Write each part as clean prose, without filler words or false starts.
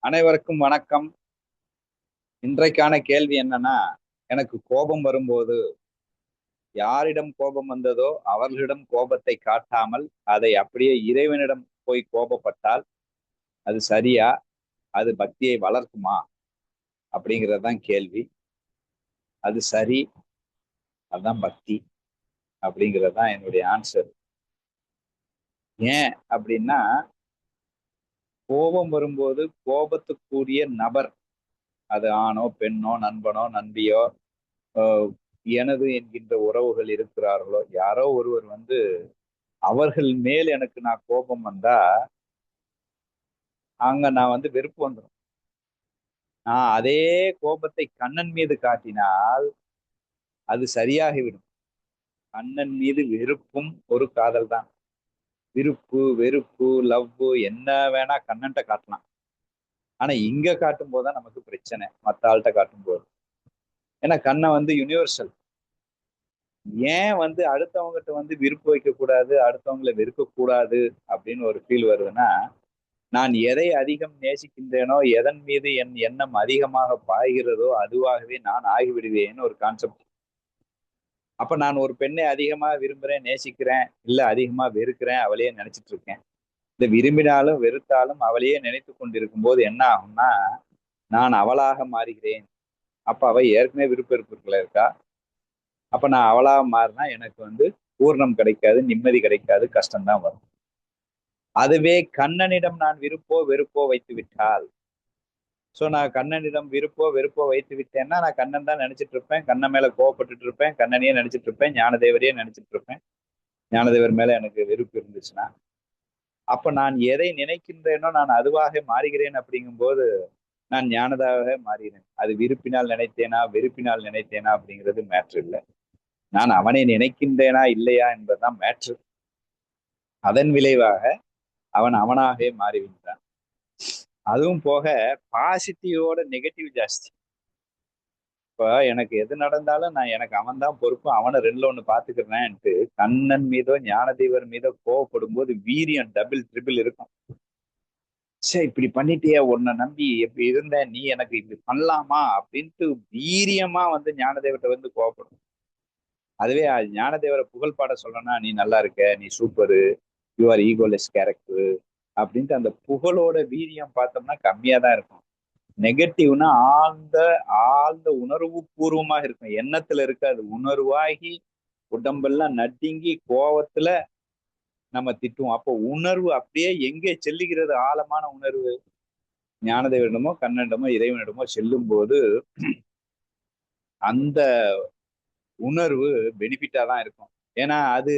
அனைவருக்கும் வணக்கம். இன்றைக்கான கேள்வி என்னன்னா, எனக்கு கோபம் வரும்போது யாரிடம் கோபம் வந்ததோ அவர்களிடம் கோபத்தை காட்டாமல் அதை அப்படியே இறைவனிடம் போய் கோபப்பட்டால் அது சரியா? அது பக்தியை வளர்க்குமா? அப்படிங்கிறது தான் கேள்வி. அது சரி, அதுதான் பக்தி அப்படிங்கிறது தான் என்னுடைய ஆன்சர். ஏன் அப்படின்னா, கோபம் வரும்போது கோபத்துக்குரிய நபர், அது ஆணோ பெண்ணோ நண்பனோ நண்பியோ எனது என்கின்ற உறவுகள் இருக்கிறார்களோ யாரோ ஒருவர் வந்து அவர்கள் மேல் எனக்கு நான் கோபம் வந்தா அங்க நான் வந்து வெறுப்பு வந்துடும். நான் அதே கோபத்தை கண்ணன் மீது காட்டினால் அது சரியாகிவிடும். கண்ணன் மீது வெறுப்பும் ஒரு காதல் தான். விருப்பு வெறுப்பு லவ் என்ன வேணா கண்ணன்ட்ட காட்டலாம். ஆனா இங்க காட்டும் போதுதான் நமக்கு பிரச்சனை, மத்த ஆள்கிட்ட காட்டும் போது. ஏன்னா கண்ணன் வந்து யுனிவர்சல். ஏன் வந்து அடுத்தவங்ககிட்ட வந்து விருப்பு வைக்க கூடாது, அடுத்தவங்களை வெறுக்க கூடாது அப்படின்னு ஒரு ஃபீல் வருதுன்னா, நான் எதை அதிகம் நேசிக்கின்றேனோ, எதன் மீது என் எண்ணம் அதிகமாக பாய்கிறதோ அதுவாகவே நான் ஆகிவிடுவேன்னு ஒரு கான்செப்ட். அப்ப நான் ஒரு பெண்ணை அதிகமா விரும்புறேன், நேசிக்கிறேன், இல்ல அதிகமா வெறுக்கிறேன், அவளையே நினைச்சிட்டு இருக்கேன். இந்த விரும்பினாலும் வெறுத்தாலும் அவளையே நினைத்து கொண்டிருக்கும் போது என்ன ஆகும்னா, நான் அவளாக மாறுகிறேன். அப்ப அவ ஏற்கனவே விருப்ப வெறுப்புகள் இருக்கா. அப்ப நான் அவளாக மாறினா எனக்கு வந்து பூர்ணம் கிடைக்காது, நிம்மதி கிடைக்காது, கஷ்டம்தான் வரும். அதுவே கண்ணனிடம் நான் விருப்போ வெறுப்போ வைத்து விட்டால், சோ நான் கண்ணனிடம் விருப்போ வெறுப்போ வைத்து விட்டேன்னா நான் கண்ணன் தான் நினைச்சிட்டு இருப்பேன், கண்ணன் மேல கோவப்பட்டுட்டு இருப்பேன், கண்ணனையே நினைச்சிட்டு இருப்பேன், ஞானதேவரையே நினைச்சிட்டு இருப்பேன். ஞானதேவர் மேல எனக்கு வெறுப்பு இருந்துச்சுன்னா, அப்ப நான் எதை நினைக்கின்றேனோ நான் அதுவாக மாறுகிறேன். அப்படிங்கும்போது நான் ஞானதாக மாறுகிறேன். அது விருப்பினால் நினைத்தேனா வெறுப்பினால் நினைத்தேனா அப்படிங்கிறது மேட்ரு இல்லை. நான் அவனை நினைக்கின்றேனா இல்லையா என்பதுதான் மேட்ரு. அதன் விளைவாக அவன் அவனாகவே மாறிவிட்டான். அதுவும் போக பாசிட்டிவோட நெகட்டிவ் ஜாஸ்தி. இப்ப எனக்கு எது நடந்தாலும் நான் எனக்கு அவன் தான் பொறுப்பு, அவனை ரெண்டுல ஒண்ணு பாத்துக்கிறேன்ட்டு கண்ணன் மீதோ ஞானதேவர் மீதோ கோவப்படும் போது வீரியம் டபுள் ட்ரிபிள் இருக்கும். சரி இப்படி பண்ணிட்டியே, உன்னை நம்பி எப்படி இருந்த நீ, எனக்கு இப்படி பண்ணலாமா அப்படின்ட்டு வீரியமா வந்து ஞானதேவர்கிட்ட வந்து கோவப்படும். அதுவே ஞானதேவரை புகழ் பாட சொல்லணும்னா, நீ நல்லா இருக்க, நீ super, you are egoless character அப்படின்ட்டு அந்த புகழோட வீரியம் பார்த்தோம்னா கம்மியா தான் இருக்கும். நெகட்டிவ்னா ஆழ்ந்த ஆழ்ந்த உணர்வு பூர்வமாக இருக்கும், எண்ணத்துல இருக்காது. உணர்வாகி உடம்பெல்லாம் நடுங்கி கோவத்துல நம்ம திட்டுவோம். அப்போ உணர்வு அப்படியே எங்கே செல்லுகிறது? ஆழமான உணர்வு ஞானதேவனிடமோ கண்ணனிடமோ இறைவனிடமோ செல்லும் போது அந்த உணர்வு பெனிஃபிட்டா தான் இருக்கும். ஏன்னா அது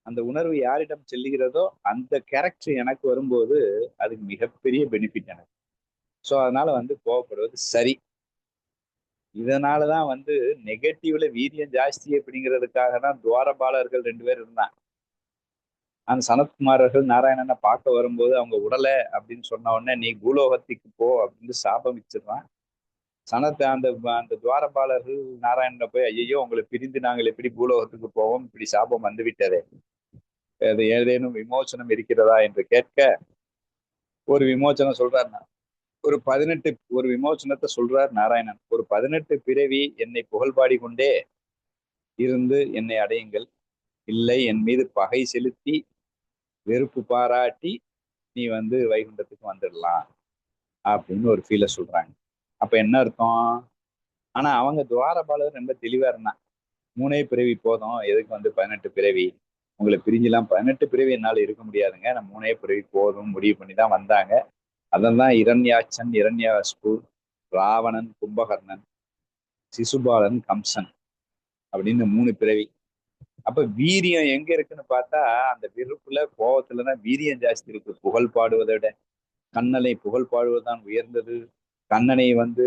அந்த உணர்வு யாரிடம் செல்லுகிறதோ அந்த கேரக்டர் எனக்கு வரும்போது அதுக்கு மிகப்பெரிய பெனிஃபிட் எனக்கு. ஸோ அதனால வந்து கோவப்படுவது சரி. இதனாலதான் வந்து நெகட்டிவ்ல வீரியம் ஜாஸ்தி அப்படிங்கிறதுக்காக தான் துவாரபாலர்கள் 2 பேர் இருந்தாங்க. அந்த சனத்குமாரர்கள் நாராயணனை பார்க்க வரும்போது அவங்க உடலை அப்படின்னு சொன்ன உடனே நீ பூலோகத்துக்கு போ அப்படின்னு சாபம் வச்சிடறான். அந்த அந்த துவாரபாலர்கள் நாராயணனை போய், ஐயோ உங்களை பிரிந்து நாங்கள் எப்படி பூலோகத்துக்கு போவோம், இப்படி சாபம் வந்து விட்டதே, அது ஏதேனும் விமோசனம் இருக்கிறதா என்று கேட்க ஒரு விமோசனம் சொல்றாரு. ஒரு 18 ஒரு விமோசனத்தை சொல்றார் நாராயணன். ஒரு 18 பிறவி என்னை புகழ்பாடி கொண்டே இருந்து என்னை அடையுங்கள், இல்லை என் மீது பகை செலுத்தி வெறுப்பு பாராட்டி நீ வந்து வைகுண்டத்துக்கு வந்துடலாம் அப்படின்னு ஒரு ஃபீலை சொல்றாங்க. அப்ப என்ன அர்த்தம்? ஆனா அவங்க துவாரபாலர் ரொம்ப தெளிவா இருந்தான். 3 பிறவி போதும், எதுக்கு வந்து 18 பிறவி, உங்களை பிரிஞ்சுலாம் 18 பிறவி என்னால இருக்க முடியாதுங்க, நான் 3 பிறவி போதும் முடிவு பண்ணி தான் வந்தாங்க. அதெல்லாம் இரண்யாட்சன் இரண்யாஸ்பு, ராவணன் கும்பகர்ணன், சிசுபாலன் கம்சன் அப்படின்னு 3 பிறவி. அப்ப வீரியம் எங்க இருக்குன்னு பார்த்தா அந்த வெறுப்புல கோபத்துலதான் வீரியம் ஜாஸ்தி இருக்கு. புகழ் பாடுவதை விட கண்ணனை புகழ் பாடுவதுதான் உயர்ந்தது, கண்ணனை வந்து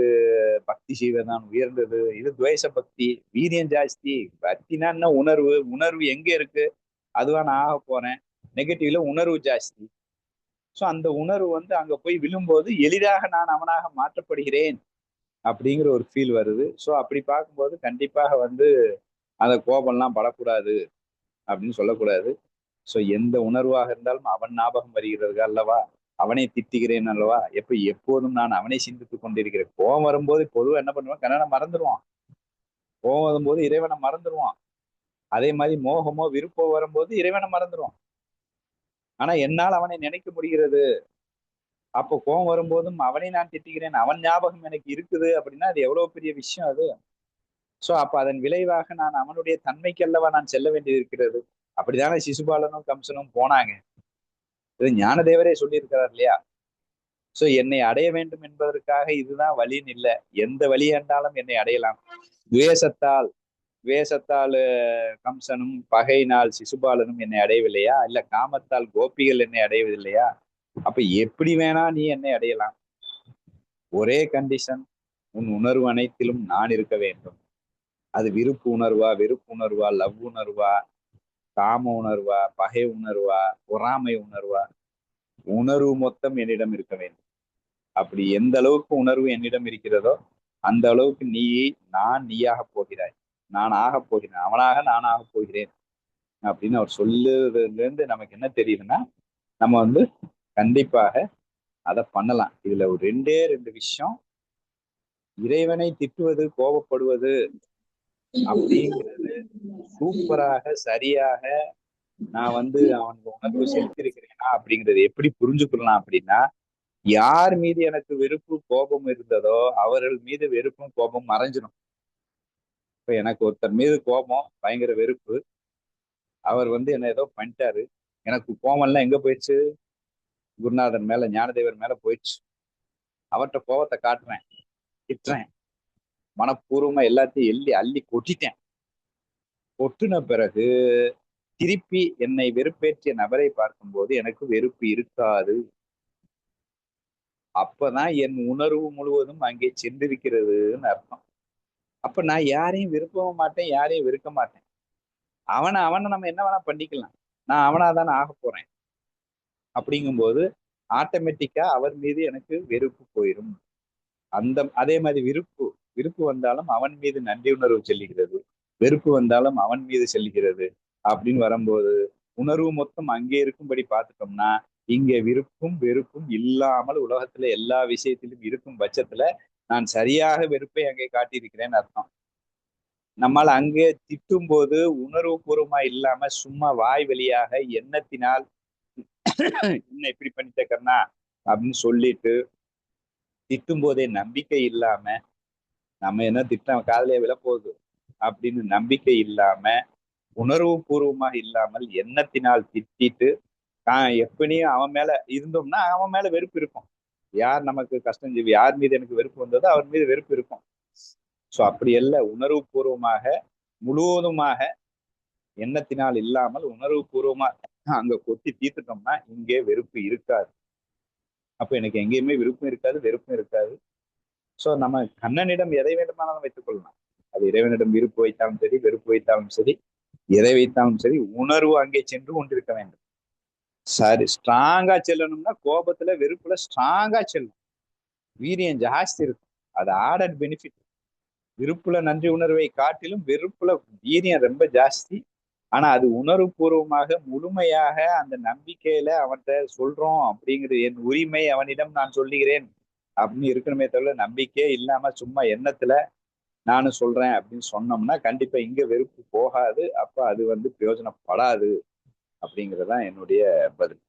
பக்தி செய்வதுதான் உயர்ந்தது. இது துவேஷ பக்தி, வீரியம் ஜாஸ்தி. பக்தினா என்ன? உணர்வு. உணர்வு எங்க இருக்கு? அதுவா நான் ஆக போறேன். நெகட்டிவ்ல உணர்வு ஜாஸ்தி. ஸோ அந்த உணர்வு வந்து அங்க போய் விழும்போது எளிதாக நான் அவனாக மாற்றப்படுகிறேன் அப்படிங்கிற ஒரு ஃபீல் வருது. ஸோ அப்படி பார்க்கும்போது கண்டிப்பாக வந்து அந்த கோபம்லாம் படக்கூடாது அப்படின்னு சொல்லக்கூடாது. ஸோ எந்த உணர்வாக இருந்தாலும் அவன் ஞாபகம் வருகிறது அல்லவா? அவனை திட்டுகிறேன் அல்லவா? எப்போதும் நான் அவனை சிந்தித்துக் கொண்டிருக்கிறேன். கோபம் வரும்போது பொதுவா என்ன பண்ணுவான்? கண்ணனை மறந்துடுவான். கோபம் வரும்போது இறைவனை மறந்துடுவான். அதே மாதிரி மோகமோ விருப்போ வரும்போது இறைவனை மறந்துடுவான். ஆனா என்னால் அவனை நினைக்க முடிகிறது. அப்போ கோபம் வரும்போதும் அவனை நான் திட்டுகிறேன், அவன் ஞாபகம் எனக்கு இருக்குது அப்படின்னா அது எவ்வளவு பெரிய விஷயம் அது. சோ அப்ப அதன் விளைவாக நான் அவனுடைய தன்மைக்கு அல்லவா நான் செல்ல வேண்டியது இருக்கிறது. அப்படித்தானே சிசுபாலனும் கம்சனும் போனாங்க. இது ஞானதேவரே சொல்லியிருக்கிறார் இல்லையா? சோ என்னை அடைய வேண்டும் என்பதற்காக இதுதான் வழின்னு இல்லை. எந்த வழி என்றாலும் என்னை அடையலாம். துவேஷத்தால் துவேஷத்தால் கம்சனும், பகையினால் சிசுபாலனும் என்னை அடையவில்லையா? இல்ல காமத்தால் கோபிகள் என்னை அடையவில்லையா? அப்ப எப்படி வேணா நீ என்னை அடையலாம். ஒரே கண்டிஷன், உன் உணர்வு அனைத்திலும் நான் இருக்க வேண்டும். அது விருப்பு உணர்வா, வெறுப்பு உணர்வா, லவ் உணர்வா, காம உணர்வா, பகை உணர்வா, பொறாமை உணர்வா, உணர்வு மொத்தம் என்னிடம் இருக்க வேண்டும். அப்படி எந்த அளவுக்கு உணர்வு என்னிடம் இருக்கிறதோ அந்த அளவுக்கு நான் நீயாக போகிறாய். நான் ஆகப் போகிறேன், அவனாக நான் ஆகப் போகிறேன் அப்படின்னு அவர் சொல்லுறதுல இருந்து நமக்கு என்ன தெரியுதுன்னா, நம்ம கண்டிப்பாக அதை பண்ணலாம். இதுல ஒரு ரெண்டு விஷயம். இறைவனை திட்டுவது, கோபப்படுவது அப்படிங்கிறது சூப்பராக, சரியாக நான் அவனுக்கு உணர்வு செலுத்திருக்கிறேனா அப்படிங்கறது எப்படி புரிஞ்சுக்கலாம் அப்படின்னா, யார் மீது எனக்கு வெறுப்பு கோபம் இருந்ததோ அவர்கள் மீது வெறுப்பும் கோபம் மறைஞ்சிடும். இப்ப எனக்கு ஒருத்தர் மீது கோபம், பயங்கர வெறுப்பு, அவர் என்ன ஏதோ பண்ணிட்டாரு, எனக்கு கோபம் எல்லாம் எங்க போயிடுச்சு? குருநாதன் மேல, ஞானதேவர் மேல போயிடுச்சு. அவர்கிட்ட கோபத்தை காட்டுறேன், திட்டுறேன், மனப்பூர்வமா எல்லாத்தையும் அள்ளி கொட்டிட்டேன். கொட்டின பிறகு திருப்பி என்னை வெறுப்பேற்றிய நபரை பார்க்கும்போது எனக்கு வெறுப்பு இருக்காது. அப்பதான் என் உணர்வு முழுவதும் அங்கே சென்றிருக்கிறதுன்னு அர்த்தம். அப்ப நான் யாரையும் விரும்பவும் மாட்டேன், யாரையும் வெறுக்க மாட்டேன். அவனை நம்ம என்ன வேணா பண்ணிக்கலாம். நான் அவனாதானே ஆக போறேன். அப்படிங்கும்போது ஆட்டோமேட்டிக்கா அவர் மீது எனக்கு வெறுப்பு போயிடும். அதே மாதிரி விருப்பு வந்தாலும் அவன் மீது நன்றி உணர்வு செல்லுகிறது, வெறுப்பு வந்தாலும் அவன் மீது செல்லுகிறது. அப்படின்னு வரும்போது உணர்வு மொத்தம் அங்கே இருக்கும்படி பார்த்துட்டோம்னா, இங்க விருப்பும் வெறுப்பும் இல்லாமல் உலகத்துல எல்லா விஷயத்திலும் இருக்கும் பட்சத்துல நான் சரியாக வெறுப்பை அங்கே காட்டியிருக்கிறேன்னு அர்த்தம். நம்மால் அங்கே திட்டும் போது உணர்வு பூர்வமா இல்லாம சும்மா வாய் வழியாக எண்ணத்தினால் என்ன இப்படி பண்ணிட்ட கண்ணா அப்படின்னு சொல்லிட்டு திட்டும் போதே நம்பிக்கை இல்லாம, நம்ம என்ன திட்டம் காதலியா விழப்போகுது அப்படின்னு நம்பிக்கை இல்லாம, உணர்வு பூர்வமாக இல்லாமல் எண்ணத்தினால் திட்டிட்டு எப்படியும் அவன் மேல இருந்தோம்னா அவன் மேல வெறுப்பு இருக்கும். யார் நமக்கு கஷ்டம் செய்வி, யார் மீது எனக்கு வெறுப்பு வந்ததோ அவர் மீது வெறுப்பு இருக்கும். சோ அப்படி அல்ல, உணர்வு பூர்வமாக முழுவதுமாக எண்ணத்தினால் இல்லாமல் உணர்வு பூர்வமா அங்க கொட்டி தீர்த்துட்டோம்னா இங்கே வெறுப்பு இருக்காது. அப்ப எனக்கு எங்கேயுமே விருப்பம் இருக்காது, வெறுப்பும் இருக்காது. சோ நம்ம கண்ணனிடம் எதை வேண்டுமானாலும் வைத்துக் கொள்ளலாம். அது இறைவனிடம் விருப்பு வைத்தாலும் சரி, வெறுப்பு வைத்தாலும் சரி, எதை வைத்தாலும் சரி, உணர்வு அங்கே சென்று கொண்டிருக்க வேண்டும். சரி, ஸ்ட்ராங்கா செல்லணும்னா கோபத்துல வெறுப்புல ஸ்ட்ராங்கா செல்லும், வீரியம் ஜாஸ்தி இருக்கும். அது ஆடட் பெனிஃபிட். விருப்புல நன்றி உணர்வை காட்டிலும் வெறுப்புல வீரியம் ரொம்ப ஜாஸ்தி. ஆனா அது உணர்வு பூர்வமாக முழுமையாக அந்த நம்பிக்கையில அவன்கிட்ட சொல்றோம் அப்படிங்கிறது, என் உரிமை அவனிடம் நான் சொல்லுகிறேன் அப்படின்னு இருக்கணுமே தவிர, நம்பிக்கையே இல்லாம சும்மா எண்ணத்துல நானும் சொல்றேன் அப்படின்னு சொன்னோம்னா கண்டிப்பா இங்க வெறுப்பு போகாது. அப்ப அது பிரயோஜனப்படாது அப்படிங்கறதுதான் என்னுடைய பதில்.